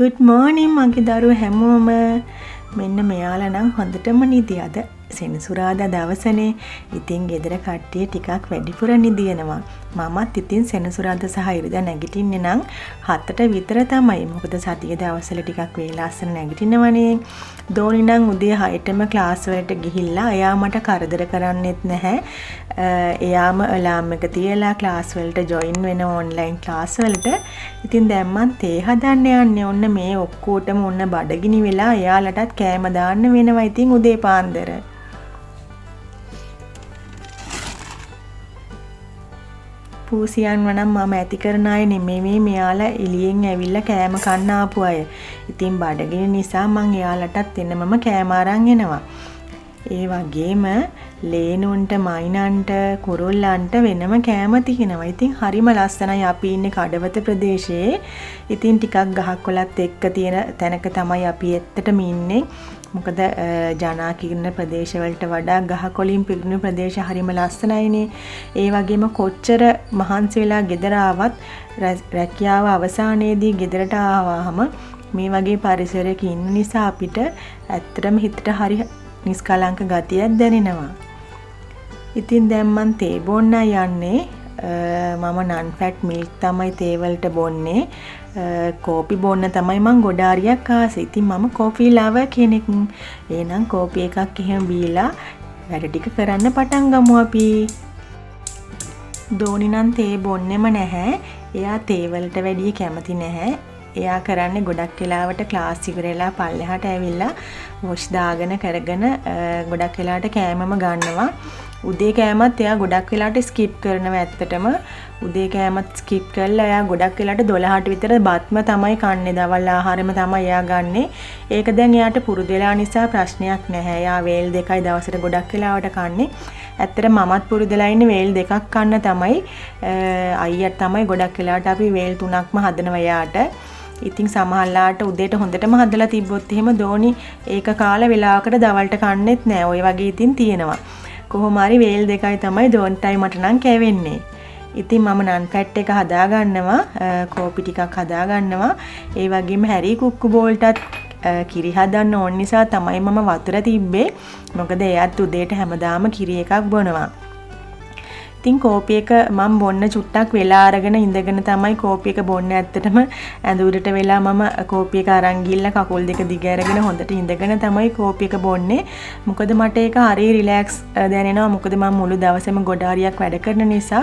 Good morning මගේ දරුවෝ හැමෝම. මෙන්න මෙයාලා නම් හොඳටම නිදියද. සෙනසුරාදා දවසනේ. ඉතින් ගෙදර කට්ටිය ටිකක් වැඩිපුර නිදියනවා. මමත් ඉතින් සෙනසුරාදා සහ ඉරිදා නැගිටින්නේ නම් 7ට විතර තමයි. මොකද සතියේ දවස්වල ටිකක් වේලාස්සන නැගිටිනවනේ. දෝනි නම් උදේ 6ටම ක්ලාස් වලට ගිහිල්ලා එයා මට කරදර කරන්නෙත් නැහැ. එයාම අලාම් එක තියලා ක්ලාස් වලට ජොයින් වෙන ඔන්ලයින් ක්ලාස් වලට. ඉතින් දැන් මං තේ හදන්න යන්නේ. ඔන්න මේ ඔක්කොටම ඔන්න බඩගිනි වෙලා එයාලටත් කෑම දාන්න වෙනවා. ඉතින් උදේ පාන්දර. පූසියන්ව නම් මම ඇති කරන අය නෙමෙයි මෙයාලා එළියෙන් ඇවිල්ලා කෑම කන්න ආපු අය. ඉතින් බඩගිනි නිසා මං එයාලටත් එන්නමම කෑම අරන් එනවා. ඒ වගේම ලේනුන්ට මයිනන්ට කුරුල්ලන්ට වෙනම කෑම තියෙනවා. ඉතින් හරිම ලස්සනයි. අපි ඉන්නේ කඩවත ප්‍රදේශයේ. ඉතින් ටිකක් ගහක් කොළත් එක්ක තියෙන තැනක තමයි අපි ඇත්තටම ඉන්නේ. මොකද ජනාකීර්ණ ප්‍රදේශවලට වඩා ගහකොළින් පිරුණු ප්‍රදේශ හරිම ලස්සනයිනේ. ඒ වගේම කොච්චර මහන්සි වෙලා ගෙදර ආවත් රැකියාව අවසානයේදී ගෙදරට ආවහම මේ වගේ පරිසරයක ඉන්න නිසා අපිට ඇත්තටම හිතට හරි නිස්කලංක ගතියක් දැනෙනවා. ඉතින් දැන් මං තේ බොන්න යන්නේ. මම නන් ෆැට් මිල්ක් තමයි තේ වලට බොන්නේ. කෝපි බොන්න තමයි මං ගොඩාරියක් ආසෙ. ඉතින් මම කෝපි ලවර් කෙනෙක්. එහෙනම් කෝපි එකක් එහෙම බීලා වැඩ ටික කරන්න පටන් ගමු අපි. දෝනි නම් තේ බොන්නෙම නැහැ. එයා තේ වලට වැඩිය කැමති නැහැ. එයා කරන්නේ ගොඩක් වෙලාවට ක්ලාස් ඉවරලා පල්ලෙහාට ඇවිල්ලා වොෂ් දාගෙන කරගෙන ගොඩක් වෙලාවට කෑමම ගන්නවා. උදේ කෑමත් එයා ගොඩක් වෙලාවට ස්කිප් කරනවා ඇත්තටම. උදේ කෑමත් ස්කිප් කරලා එයා ගොඩක් වෙලාවට 12ට විතර බත්ම තමයි කන්නේ. දවල් ආහාරෙම තමයි එයා ගන්නෙ. ඒක දැන් එයාට පුරුදු වෙලා නිසා ප්‍රශ්නයක් නැහැ. එයා වේල් දෙකයි දවසට ගොඩක් වෙලාවට කන්නේ. ඇත්තට මමත් පුරුදු වෙලා ඉන්නේ වේල් දෙකක් කන්න තමයි. අයියා තමයි ගොඩක් වෙලාවට අපි වේල් 3ක්ම හදනවා එයාට. ඉතින් සමහරලාට උදේට හොඳටම හදලා තිබ්බොත් එහෙම දෝනි ඒක කාලා වෙලාවකට දවල්ට කන්නෙත් නෑ. ওই වගේ ඉතින් තියෙනවා. කොහොම හරි වේල් දෙකයි තමයි දෝන්ටයි මට නම් කැවෙන්නේ. ඉතින් මම නන් ෆැට් එක හදා ගන්නවා. කෝපි ටිකක් හදා ගන්නවා. ඒ වගේම හැරි කුක්කු බෝල්ටත් කිරි හදන්න ඕන නිසා තමයි මම වතුර තිබ්බේ. මොකද එයාත් උදේට හැමදාම කිරි එකක් බොනවා. ඉතින් කෝපි එක මම බොන්න චුට්ටක් වෙලා අරගෙන ඉඳගෙන තමයි කෝපි එක බොන්නේ. ඇත්තටම ඇඳුරට වෙලා මම කෝපි එක අරන් ගිහලා කකුල් දෙක දිග අරගෙන හොඳට ඉඳගෙන තමයි කෝපි එක බොන්නේ. මොකද මට ඒක හරිය රිලැක්ස් දැනෙනවා. මොකද මම මුළු දවසේම ගොඩාරියක් වැඩ කරන නිසා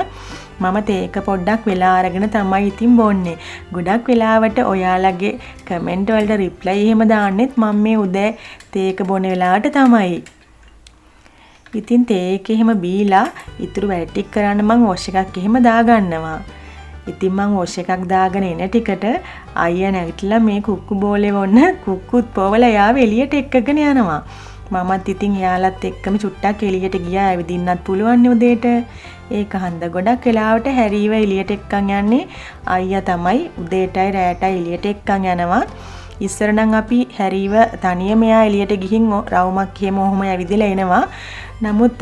මම තේක පොඩ්ඩක් වෙලා අරගෙන තමයි ඉතින් බොන්නේ. ගොඩක් වෙලාවට ඔයාලගේ කමෙන්ට් වලට රිප්ලයි එහෙම දාන්නෙත් මම මේ උදේ තේක බොන වෙලාවට තමයි. ඉතින් තේ එක එහෙම බීලා ඉතුරු වැඩ ටික කරන්න මං වොෂ් එකක් එහෙම දාගන්නවා. ඉතින් මං වොෂ් එකක් දාගෙන එන ටිකට අයියා නැගිටලා මේ කුක්කු බෝලේ වොන්න කුක්කුත් පොවලා යාව එළියට එක්කගෙන යනවා. මමත් ඉතින් එයාලත් එක්කම චුට්ටක් එළියට ගියා. ඇවිදින්නත් පුළුවන් නේ උදේට. ඒක හන්ද ගොඩක් වෙලාවට හැරීව එළියට එක්කන් යන්නේ අයියා තමයි. උදේටයි රැයටයි එළියට එක්කන් යනවා. ඉස්සර නම් අපි හැරීව තනියම එයා එළියට ගිහින් රවුමක් එහෙම ඔහොම ඇවිදලා එනවා. නමුත්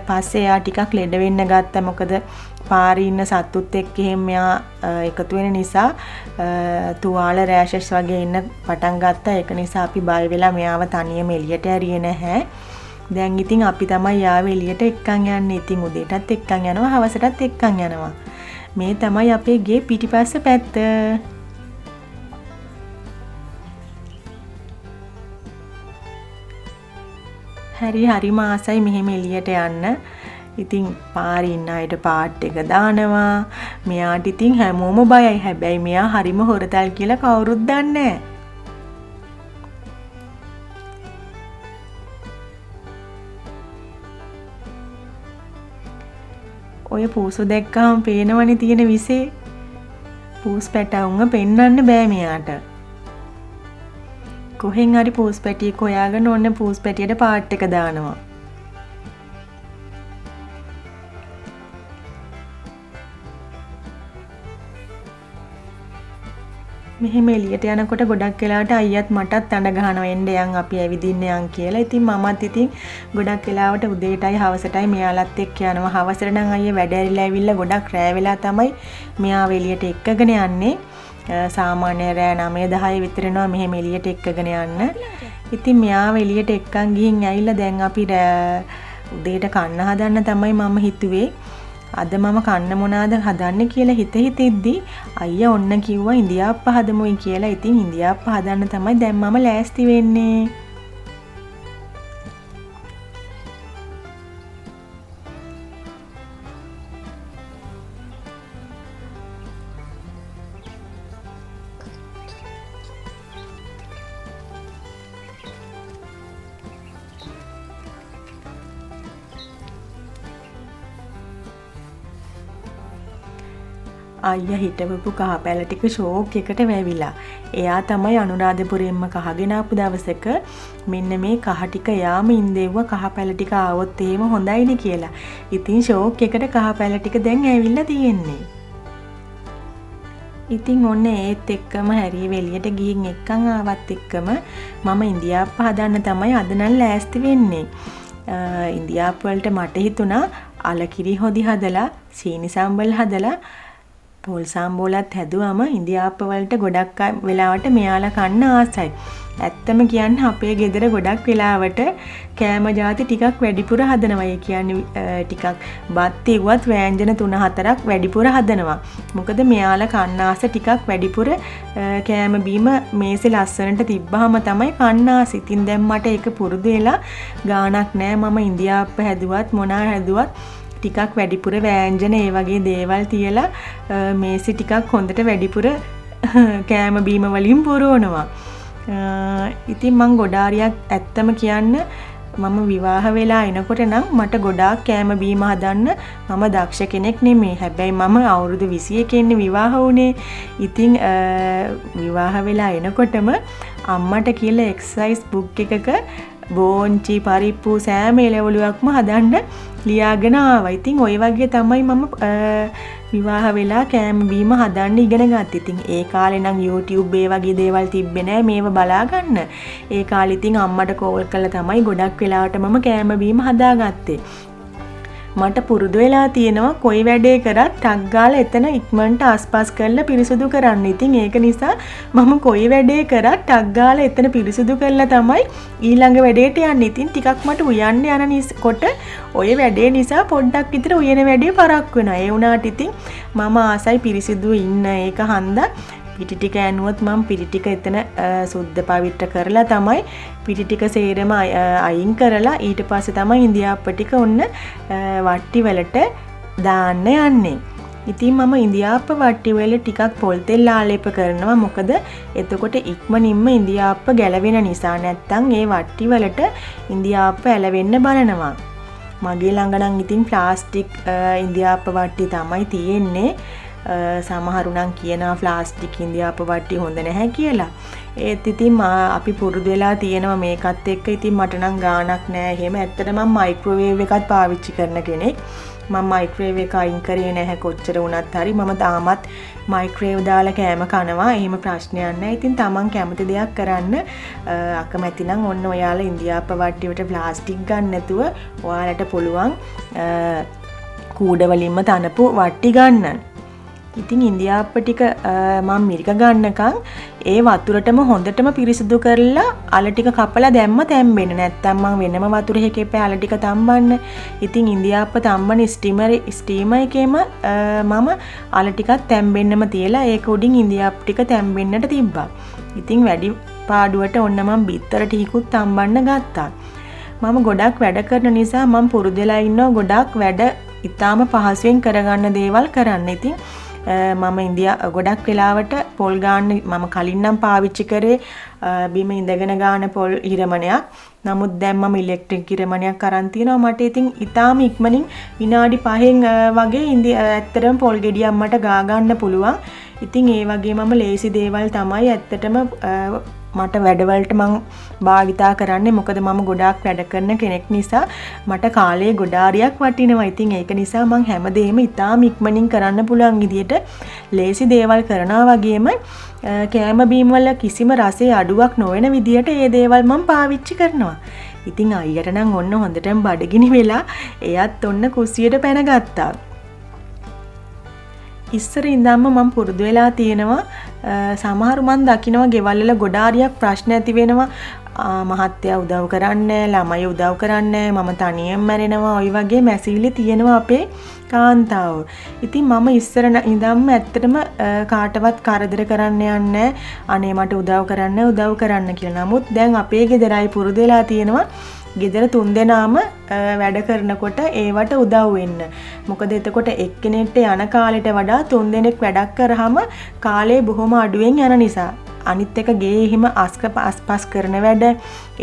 පස්සේ එයා ටිකක් ලෙඩ වෙන්න ගත්තා. මොකද පාරේ ඉන්න සත්තුත් එක්ක එහෙම එයා එකතු වෙන නිසා තුවාල රෑෂස් වගේ ඉන්න පටන් ගත්තා. ඒක නිසා අපි බය වෙලා මෙයාව තනියම එළියට ඇරියේ නැහැ. දැන් ඉතින් අපි තමයි යාව එළියට එක්කන් යන්නේ. ඉතින් උදේටත් එක්කන් යනවා, හවසටත් එක්කන් යනවා. මේ තමයි අපේ ගේ පිටිපස්ස පැත්ත. හරි ආසයි මෙහෙම එළියට යන්න. ඉතින් පාරේ ඉන්න අයට පාට් එක දානවා. මෙයාට ඉතින් හැමෝම බයයි. හැබැයි මෙයා හරිම හොරතල් කියලා කවුරුත් දන්නේ නැහැ. ඔය පූසු දැක්කම පේනවනේ තියෙන විසේ. පූස් පැටවුන්ව පෙන්වන්න බෑ මෙයාට. කොහෙන් හරි පූස් පැටියෙක් හොයාගෙන ඕන්න පූස් පැටියට පාට් එක දානවා. මෙහෙම එළියට යනකොට ගොඩක් වෙලාවට අයියත් මටත් අඬ ගහනවා එන්න යන් අපි ඇවිදින්න යන් කියලා. ඉතින් මමත් ඉතින් ගොඩක් වෙලාවට උදේටයි හවසටයි මෙයාලත් එක්ක යනවා. හවසට නම් අයියා වැඩ ඇරිලා ඇවිල්ලා ගොඩක් රෑ වෙලා තමයි මෙයාව එළියට එක්කගෙන යන්නේ. සාමාන්‍ය රෑ 9-10 විතර යනවා මෙහෙම එළියට එක්කගෙන යන්න. ඉතින් මෙයාව එළියට එක්කන් ගිහින් ඇවිල්ලා දැන් අපි උදේට කන්න හදන්න තමයි මම හිතුවේ. අද මම කන්න මොනවාද හදන්න කියලා හිතෙද්දි අයියා ඔන්න කිව්වා ඉන්දියාප්ප හදමුයි කියලා. ඉතින් ඉන්දියාප්ප හදන්න තමයි දැන් මම ලෑස්ති වෙන්නේ. අයියා හිටවපු කහ පැල ටික ෂෝක් එකට වැවිලා. එයා තමයි අනුරාධපුරයෙන්ම කහගෙන ආපු දවසක මෙන්න මේ කහ ටික යාම ඉඳෙව්ව කහ පැල ටික ආවොත් එහෙම හොඳයිනේ කියලා. ඉතින් ෂෝක් එකට කහ පැල ටික දැන් ඇවිල්ලා තියෙන්නේ. ඉතින් ඔන්න ඒත් එක්කම හැරි වෙලියට ගිහින් එක්කන් ආවත් එක්කම මම ඉන්දියාප්ප හදන්න තමයි අද නම් ලෑස්ති වෙන්නේ. ඉන්දියාප්ප වලට මට හිතුණා අලකිරි හොදි හදලා සීනි සම්බල් හදලා පොල් සම්බෝලත් හැදුවම ඉන්දියාප්ප වලට ගොඩක් වෙලාවට මෙයාලා කන්න ආසයි. ඇත්තම කියන්න අපේ ගෙදර ගොඩක් වෙලාවට කෑම ಜಾති ටිකක් වැඩිපුර හදනවා. ඒ කියන්නේ ටිකක් බත් ඉවුවත් ව්‍යංජන 3-4ක් වැඩිපුර හදනවා. මොකද මෙයාලා කන්න ආස ටිකක් වැඩිපුර කෑම බීම මේසේ ලස්සනට තිබ්බහම තමයි කන්න ආස. ඉතින් දැන් මට ඒක පුරුදු වෙලා ගාණක් නෑ. මම ඉන්දියාප්ප හැදුවත් මොනා හැදුවත් ටිකක් වැඩිපුර වෑංජන ඒ වගේ දේවල් තියලා මේසි ටිකක් හොඳට වැඩිපුර කෑම බීම වලින් පුරවනවා. ඉතින් මං ගොඩාරියක් ඇත්තම කියන්න මම විවාහ වෙලා එනකොට නම් මට ගොඩාක් කෑම බීම හදන්න මම දක්ෂ කෙනෙක් නෙමෙයි. හැබැයි මම අවුරුදු 21 ඉන්නේ විවාහ වුණේ. ඉතින් විවාහ වෙලා එනකොටම අම්මට කියලා එක්සර්සයිස් බුක් එකක බෝංචි පරිප්පු සෑම එළවලුවක්ම හදන්න ලියාගෙන ආවා. ඉතින් ওই වගේ තමයි මම විවාහ වෙලා කෑම බීම හදන්න ඉගෙන ගත්තේ. ඉතින් ඒ කාලේ නම් YouTube ඒ වගේ දේවල් තිබ්බේ නෑ මේව බලා ගන්න. ඒ කාලේ ඉතින් අම්මට කෝල් කරලා තමයි ගොඩක් වෙලාවට මම කෑම බීම හදාගත්තේ. මට පුරුදු වෙලා තියෙනවා කොයි වැඩේ කරත් ටක් ගාලා එතන ඉක්මනට ආස්පස් කරලා පිරිසුදු කරන්න. ඉතින් ඒක නිසා මම කොයි වැඩේ කරත් ටක් ගාලා එතන පිරිසුදු කරලා තමයි ඊළඟ වැඩේට යන්නේ. ඉතින් ටිකක් මට උයන්න යනකොට ඔය වැඩේ නිසා පොඩ්ඩක් විතර උයන වැඩේ පරක් වෙනවා. ඒ වුණාට ඉතින් මම ආසයි පිරිසිදු ඉන්න. ඒක හන්දා පිටි ටික ඇනුවත් මම පිටි ටික එතන සුද්ධ පවිත්‍ර කරලා තමයි පිටි ටික සේරම අයින් කරලා ඊට පස්සේ තමයි ඉන්දියාප්ප ටික ඔන්න වට්ටි වලට දාන්න යන්නේ. ඉතින් මම ඉන්දියාප්ප වට්ටි වල ටිකක් පොල් තෙල් ආලේප කරනවා. මොකද එතකොට ඉක්මනින්ම ඉන්දියාප්ප ගැලවෙන නිසා. නැත්තම් ඒ වට්ටි වලට ඉන්දියාප්ප ඇලවෙන්න බලනවා. මගේ ළඟ නම් ඉතින් ප්ලාස්ටික් ඉන්දියාප්ප වට්ටි තමයි තියෙන්නේ. සමහරු නම් කියනවා ප්ලාස්ටික් ඉන්දියාප්ප වට්ටි හොඳ නැහැ කියලා. ඒත් ඉතින් අපි පුරුදු වෙලා තියෙනවා මේකත් එක්ක. ඉතින් මට නම් ගාණක් නැහැ. එහෙම ඇත්තට මම මයික්‍රෝවේව් එකත් පාවිච්චි කරන කෙනෙක්. මම මයික්‍රෝවේව් එක අයින් කරේ නැහැ කොච්චර වුණත් හරි. මම තාමත් මයික්‍රෝවේව් දාලා කෑම කනවා. එහෙම ප්‍රශ්නයක් නැහැ. ඉතින් Taman කැමති දෙයක් කරන්න අකමැති නම් ඔන්න ඔයාලා ඉන්දියාප්ප වට්ටි වලට ප්ලාස්ටික් ගන්න නැතුව ඔයාලට පුළුවන් කූඩ වලින්ම තනපු වට්ටි ගන්න. ඉතින් ඉන්දියාප්ප ටික මම මිරික ගන්නකම් ඒ වතුරටම හොඳටම පිරිසිදු කරලා අල ටික කපලා දැම්ම තැම්බෙන්න. නැත්තම් මම වෙනම වතුර එකේ අල ටික තම්බන්න. ඉතින් ඉන්දියාප්ප තම්බන ස්ටීමර් එකේම මම අල ටිකක් තැම්බෙන්නම තියලා ඒක උඩින් ඉන්දියාප්ප ටික තැම්බෙන්නට තිබ්බා. ඉතින් වැඩි පාඩුවට ඔන්න මම බිත්තර ටිකකුත් තම්බන්න ගත්තා. මම ගොඩක් වැඩ කරන නිසා මම පුරුදු වෙලා ඉන්නවා ගොඩක් වැඩ ඉතාලම පහසුවෙන් කරගන්න දේවල් කරන්න. ඉතින් මම ගොඩක් වෙලාවට පොල් ගාන්න මම කලින් නම් පාවිච්චි කරේ බිම ඉඳගෙන ගාන පොල් හිරමණයක්. නමුත් දැන් මම ඉලෙක්ට්‍රික් හිරමණයක් අරන් තියනවා. මට ඉතින් ඊටාම ඉක්මනින් විනාඩි 5න් වගේ ඇත්තටම පොල් ගෙඩියක් මට ගා ගන්න පුළුවන්. ඉතින් ඒ වගේ මම ලේසි දේවල් තමයි ඇත්තටම මට වැඩවලට මම භාවිතා කරන්නේ. මොකද මම ගොඩාක් වැඩ කරන කෙනෙක් නිසා මට කාලේ ගොඩාරියක් වටිනවා. ඉතින් ඒක නිසා මම හැමදේම ඉතාම ඉක්මනින් කරන්න පුළුවන් විදියට ලේසි දේවල් කරනවා වගේම කෑම බීම වල කිසිම රසයේ අඩුවක් නොවන විදියට මේ දේවල් මම පාවිච්චි කරනවා. ඉතින් අයියට නම් ඔන්න හොඳටම බඩගිනි වෙලා එයත් ඔන්න කුස්සියට පැනගත්තා. ඉස්සර ඉඳන්ම මම පුරුදු වෙලා තියෙනවා සමහරු මන් දකිනවා ගෙවල් වල ගොඩාරියක් ප්‍රශ්න ඇති වෙනවා මහත්තයා උදව් කරන්නේ ළමයි උදව් කරන්නේ මම තනියෙන් මැරෙනවා ওই වගේ මැසිවිලි තියෙනවා අපේ කාන්තාවෝ. ඉතින් මම ඉස්සර ඉඳන්ම ඇත්තටම කාටවත් කරදර කරන්න යන්නේ අනේ මට උදව් කරන්න කියලා. නමුත් දැන් අපේ ගෙදරයි පුරුදු වෙලා තියෙනවා ගෙදර 3 දෙනාම වැඩ කරනකොට ඒවට උදව් වෙන්න. මොකද එතකොට එක්කෙනෙක්ට යන කාලෙට වඩා 3 දෙනෙක් වැඩක් කරාම කාලේ බොහොම අඩුවෙන් යන නිසා. අනිත් එක ගේ එහෙම අස්පස් කරන වැඩ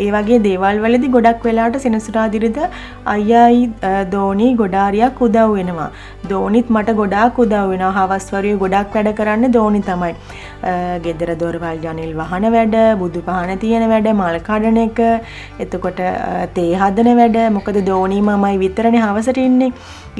ඒ වගේ දේවල් වලදී ගොඩක් වෙලාවට සෙනසුරාදිරිද අයියායි දෝනි ගොඩාරියක් උදව් වෙනවා. දෝනිත් මට ගොඩාක් උදව් වෙනවා. හවස් වරුවේ ගොඩක් වැඩ කරන්නේ දෝනි තමයි. ගෙදර දොරවල් ජනෙල් වහන වැඩ, බුදු පහන තියෙන වැඩ, මල් කඩන එක, එතකොට තේ හදන වැඩ. මොකද දෝනි මමයි විතරනේ හවසට ඉන්නේ.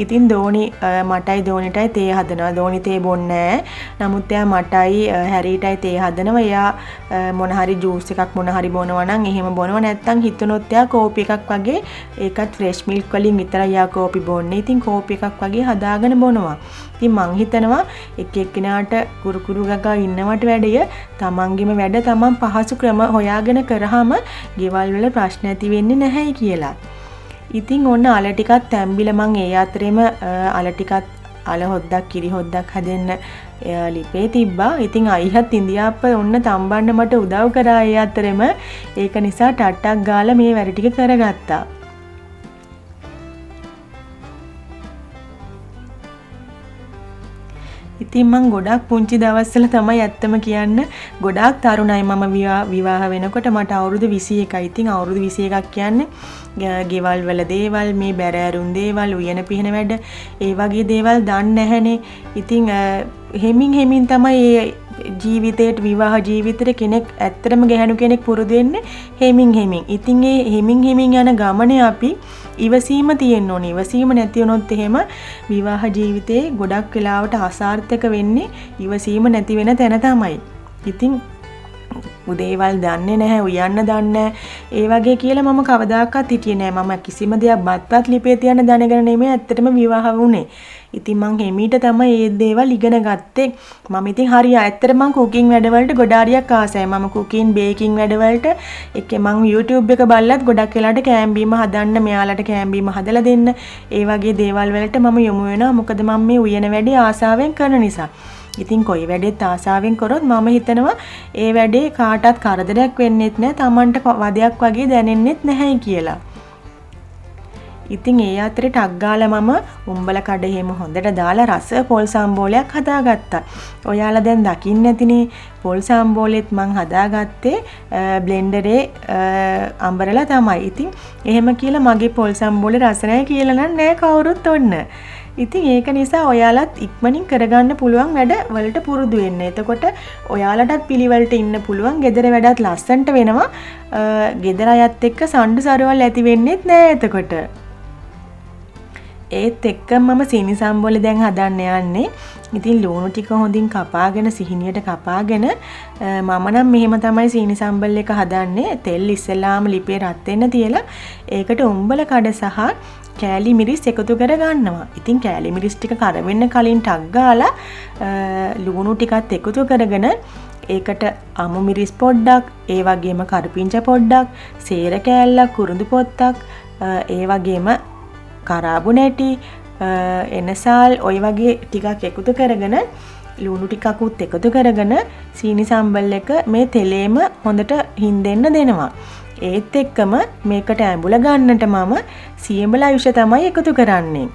ඉතින් දෝනි මටයි දෝනිටයි තේ හදනවා. දෝනි තේ බොන්නේ නැහැ. නමුත් එයා මටයි හැරීටයි තේ හදනවා. එයා මොන හරි ජූස් එකක් මොන හරි බොනවා නම් එහෙම බොනවා. නැත්තම් හිතුනොත් එයා කෝපි එකක් වගේ ඒකත් ෆ්‍රෙෂ් මිල්ක් වලින් විතරයි එයා කෝපි බොන්නේ. ඉතින් කෝපි එකක් වගේ හදාගෙන බොනවා. ඉතින් මං හිතනවා එක එක්කිනාට කුරුකුරු ගගා ඉන්නවට වැඩිය තමන්ගේම වැඩ තමන් පහසු ක්‍රම හොයාගෙන කරාම ගෙවල් වල ප්‍රශ්න ඇති වෙන්නේ නැහැයි කියලා. ඉතින් ඔන්න අල ටිකක් තැම්බිලා මං ඒ අතරෙම අල ටිකක් අල හොද්දක් කිරි හොද්දක් හදන්න ලිපේ තිබ්බා. ඉතින් අයිහත් ඉන්දියාප්ප ඔන්න තම්බන්න මට උදව් කරා ඒ අතරෙම. ඒක නිසා ටට්ටක් ගාලා මේ වැඩ ටික කරගත්තා. ඉතින් මං ගොඩක් පුංචි දවස්වල තමයි ඇත්තම කියන්න ගොඩාක් තරුණයි මම විවාහ වෙනකොට මට අවුරුදු 21යි. ඉතින් අවුරුදු 21ක් කියන්නේ ගෙවල් වල දේවල් මේ බැරෑරුම් දේවල් උයන පිහන වැඩ ඒ වගේ දේවල් දන්නේ නැහනේ. ඉතින් හෙමින් තමයි ජීවිතේට විවාහ ජීවිතේට කෙනෙක් ඇත්තටම ගැහණු කෙනෙක් පුරුදු වෙන්නේ හෙමින්. ඉතින් ඒ හෙමින් යන ගමනේ අපි ඉවසීම තියෙන්න ඕනේ. ඉවසීම නැති වුණොත් එහෙම විවාහ ජීවිතේ ගොඩක් වෙලාවට අසාර්ථක වෙන්නේ ඉවසීම නැති වෙන තැන තමයි. ඉතින් උදේවල් දන්නේ නැහැ, උයන්න දන්නේ ඒ වගේ කියලා මම කවදාකවත් හිටියේ නැහැ. මම කිසිම දෙයක් බත්පත් ලිපේ තියන්න දැනගෙන නෙමෙයි ඇත්තටම විවාහ වුණේ. ඉතින් මං හිමීට තමයි මේ දේවල් ඉගෙන ගත්තේ. මම ඉතින් හරිය ඇත්තට මං කුකින් වැඩවලට ගොඩාරියක් ආසයි. මම කුකින් බේකින් වැඩවලට එකේ මං YouTube එක බලලත් ගොඩක් වෙලාවට කෑම බීම හදන්න, මෙයාලට කෑම බීම හදලා දෙන්න, ඒ වගේ දේවල් වලට මම යොමු වෙනවා. මොකද මම මේ උයන වැඩේ ආසාවෙන් කරන නිසා. ඉතින් කොයි වැඩේත් ආසාවෙන් කරොත් මම හිතනවා ඒ වැඩේ කාටවත් කරදරයක් වෙන්නෙත් නැහැ, Tamanට වදයක් වගේ දැනෙන්නෙත් නැහැයි කියලා. ඉතින් ඒ අතරේ ටක් ගාලා මම උම්බල කඩ එහෙම හොඳට දාලා රස පොල් සම්බෝලයක් හදාගත්තා. ඔයාලා දැන් දකින්න ඇතිනේ පොල් සම්බෝලෙත් මං හදාගත්තේ බ්ලෙන්ඩරේ අඹරලා තමයි. ඉතින් එහෙම කියලා මගේ පොල් සම්බෝලේ රස නැහැ කියලා නම් නෑ කවුරුත් ඔන්න. ඉතින් ඒක නිසා ඔයාලත් ඉක්මනින් කරගන්න පුළුවන් වැඩ වලට පුරුදු වෙන්න. එතකොට ඔයාලටත් පිළිවෙලට ඉන්න පුළුවන්. ගෙදර වැඩත් ලස්සන්ට වෙනවා. ගෙදර අයත් එක්ක සම්ඩු සරවල් ඇති වෙන්නෙත් නෑ එතකොට. ඒත් එක්කම මම සීනි සම්බෝලේ දැන් හදන්න යන්නේ. ඉතින් ලුණු ටික හොඳින් කපාගෙන සිහිනියට කපාගෙන මම නම් මෙහෙම තමයි සීනි සම්බල් එක හදන්නේ. තෙල් ඉස්සෙල්ලාම ලිපේ රත් වෙන්න තියලා ඒකට උම්බල කඩ සහ කෑලි මිරිස් එකතු කර ගන්නවා. ඉතින් කෑලි මිරිස් ටික කරවෙන්න කලින් ටක් ගාලා ලුණු ටිකත් එකතු කරගෙන ඒකට අමු මිරිස් පොඩ්ඩක්, ඒ වගේම කරපිංචා පොඩ්ඩක්, සේර කෑල්ලක්, කුරුඳු පොත්තක්, ඒ වගේම කරාබු නැටි, එනසාල් ඔය වගේ ටිකක් එකතු කරගෙන ලුණු ටිකකුත් එකතු කරගෙන සීනි සම්බල් එක මේ තෙලේම හොඳට හින්දෙන්න දෙනවා. ඒත් එක්කම මේකට ඇඹුල ගන්නට මම සියඹලා යුෂ තමයි එකතු කරන්නේ.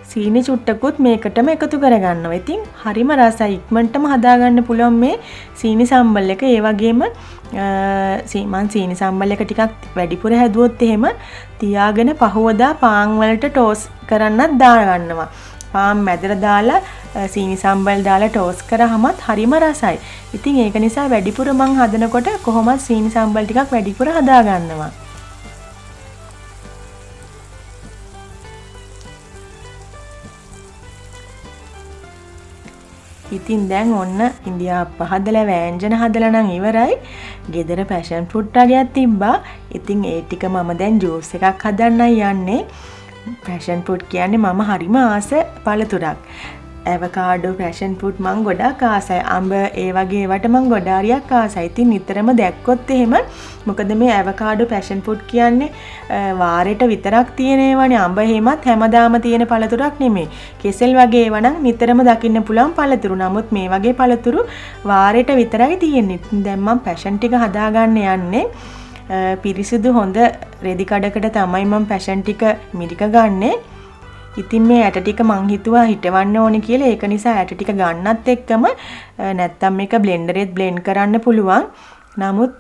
සීනි චුට්ටකුත් මේකටම එකතු කරගන්නවා. ඉතින් හරිම රසයි, ඉක්මනටම හදාගන්න පුළුවන් මේ සීනි සම්බල් එක. ඒ වගේම මං සීනි සම්බල් එක ටිකක් වැඩිපුර හැදුවොත් එහෙම තියාගෙන පහවදා පාන් වලට ටෝස් කරන්නත් දාගන්නවා. පාන් මැදට දාලා සීනි සම්බල් දාලා ටෝස් කරාමත් හරිම රසයි. ඉතින් ඒක නිසා වැඩිපුර මං හදනකොට කොහොමද සීනි සම්බල් ටිකක් වැඩිපුර හදාගන්නවා. ඉතින් දැන් ඔන්න ඉන්දියාප්ප හදලා වෑංජන හදලා නම් ඉවරයි. ගෙදර පැෂන් ෆෘට් වර්ගයක් තිබ්බා. ඉතින් ඒ ටික මම දැන් ජූස් එකක් හදන්නයි යන්නේ. පැෂන් ෆෘට් කියන්නේ මම හරිම ආස පළතුරක්. ඇවකාඩෝ, පැෂන් ෆෘට් මං ගොඩක් ආසයි. අඹ ඒ වගේ ඒවට මං ගොඩාරියක් ආසයි. ඉතින් නිතරම දැක්කොත් එහෙම මොකද මේ ඇවකාඩෝ, පැෂන් ෆෘට් කියන්නේ වාරෙට විතරක් තියෙන ඒවානේ. අඹ එහෙමත් හැමදාම තියෙන පළතුරක් නෙමෙයි. කෙසෙල් වගේ ඒවා නම් නිතරම දකින්න පුළුවන් පළතුරු. නමුත් මේ වගේ පළතුරු වාරෙට විතරයි තියෙන්නේ. දැන් මං පැෂන් ටික හදාගන්න යන්නේ. පිරිසිදු හොඳ රෙදි කඩකට තමයි මං පැෂන් ටික මිරික ගන්නේ. ඉතින් මේ ඇට ටික මං හිතුවා හිටවන්න ඕනේ කියලා. ඒක නිසා ඇට ටික ගන්නත් එක්කම නැත්තම් මේක බ්ලෙන්ඩරෙත් බ්ලෙන්ඩ් කරන්න පුළුවන්. නමුත්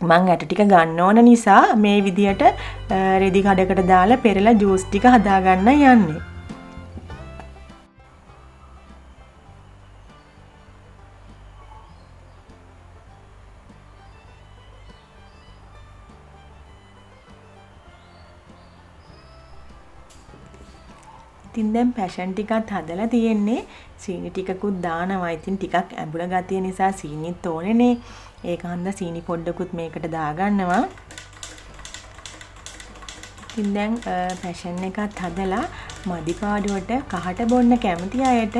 මං ඇට ටික ගන්න ඕන නිසා මේ විදියට රෙදි කඩකට දාලා පෙරලා ජූස් ටික හදාගන්න යන්නේ. ඉතින් දැන් පැෂන් ටිකත් හදලා තියෙන්නේ. සීනි ටිකකුත් දානවා. ඉතින් ටිකක් ඇඹුල ගතිය නිසා සීනිත් ඕනේනේ. ඒක හන්ද සීනි පොඩ්ඩකුත් මේකට දාගන්නවා. ඉතින් දැන් පැෂන් එකත් හදලා මදි පාඩුවට කහට බොන්න කැමති අයට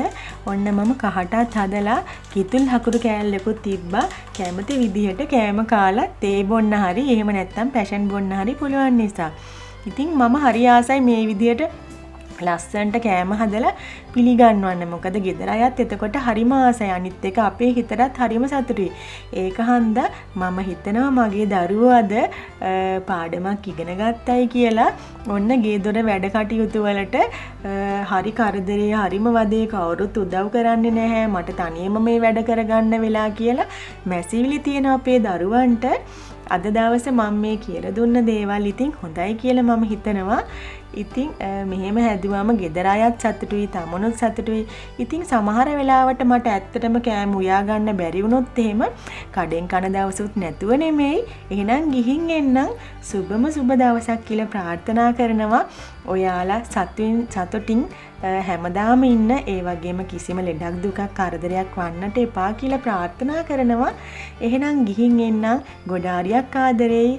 ඔන්න මම කහටත් හදලා කිතුල් හකුරු කෑල්ලකුත් තිබ්බා. කැමති විදිහට කෑම කාලා තේ බොන්න හරි එහෙම නැත්නම් පැෂන් බොන්න හරි පුළුවන් නිසා. ඉතින් මම හරි ආසයි මේ විදිහට ලස්සන්ට කෑම හදලා පිළිගන්වන්න. මොකද ගෙදර අයත් එතකොට හරිම ආසයි. අනිත් එක අපේ හිතටත් හරිම සතුටුයි. ඒක හන්දා මම හිතනවා මගේ දරුවෝ අද පාඩමක් ඉගෙන ගත්තයි කියලා ඔන්න ගේ දොර වැඩ කටයුතු වලට හරි කරදරේ හරිම වදේ කවුරුත් උදව් කරන්නේ නැහැ. මට තනියම මේ වැඩ කරගන්න වෙලා කියලා මැසිවිලි තියෙන අපේ දරුවන්ට අද දවසේ මම මේ කියලා දුන්න දේවල් ඉතින් හොඳයි කියලා මම හිතනවා. ඉතින් මෙහෙම හැදුවම ගෙදර අයත් සතුටුයි, තමනුත් සතුටුයි. ඉතින් සමහර වෙලාවට මට ඇත්තටම කෑම උයා ගන්න බැරි වුණොත් එහෙම කඩෙන් කන දවසුත් නැතුව නෙමෙයි. එහෙනම් ගිහින් එන්නම් සුබම සුබ දවසක් කියලා ප්‍රාර්ථනා කරනවා. ඔයාලා සතුටින් හැමදාම ඉන්න, ඒ වගේම කිසිම ලෙඩක් දුකක් කරදරයක් වන්නට එපා කියලා ප්‍රාර්ථනා කරනවා. එහෙනම් ගිහින් එන්නම්. ගොඩාරියක් ආදරෙයි.